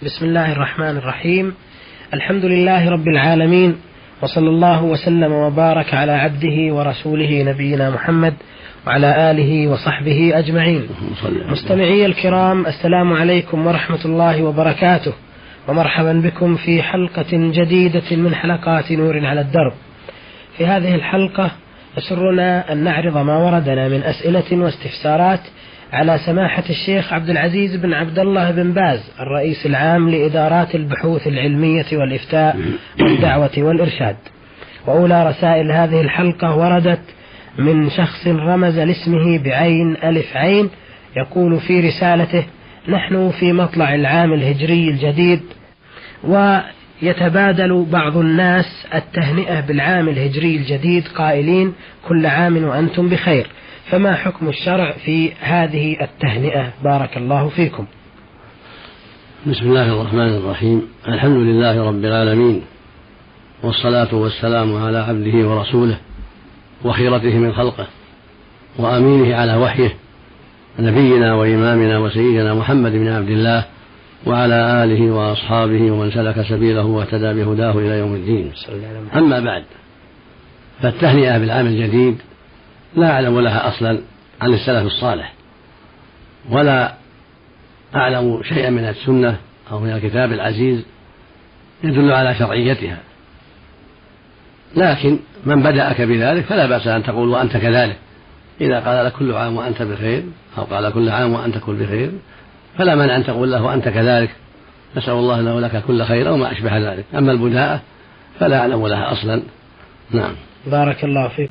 بسم الله الرحمن الرحيم. الحمد لله رب العالمين، وصلى الله وسلم وبارك على عبده ورسوله نبينا محمد وعلى آله وصحبه أجمعين. مستمعي الكرام، السلام عليكم ورحمة الله وبركاته، ومرحبا بكم في حلقة جديدة من حلقات نور على الدرب. في هذه الحلقة يسرنا أن نعرض ما وردنا من أسئلة واستفسارات على سماحة الشيخ عبد العزيز بن عبد الله بن باز، الرئيس العام لإدارات البحوث العلمية والإفتاء والدعوة والإرشاد. وأولى رسائل هذه الحلقة وردت من شخص رمز لاسمه بعين ألف عين، يقول في رسالته: نحن في مطلع العام الهجري الجديد، ويتبادل بعض الناس التهنئة بالعام الهجري الجديد قائلين: كل عام وأنتم بخير، فما حكم الشرع في هذه التهنئة؟ بارك الله فيكم. بسم الله الرحمن الرحيم. الحمد لله رب العالمين، والصلاة والسلام على عبده ورسوله وخيرته من خلقه وأمينه على وحيه، نبينا وإمامنا وسيدنا محمد بن عبد الله وعلى آله وأصحابه ومن سلك سبيله واهتدى بهداه إلى يوم الدين. أما بعد، فالتهنئة بالعام الجديد لا أعلم لها أصلا عن السلف الصالح، ولا أعلم شيئا من السنة أو من الكتاب العزيز يدل على شرعيتها، لكن من بدأك بذلك فلا بأس أن تقول وأنت كذلك. إذا قال لك كل عام وأنت بخير، أو قال كل عام وأنت كل بخير، فلا مانع أن تقول له وأنت كذلك، نسأل الله له لك كل خير أو ما أشبه ذلك. أما البداءة فلا أعلم لها أصلا. نعم. بارك الله فيك.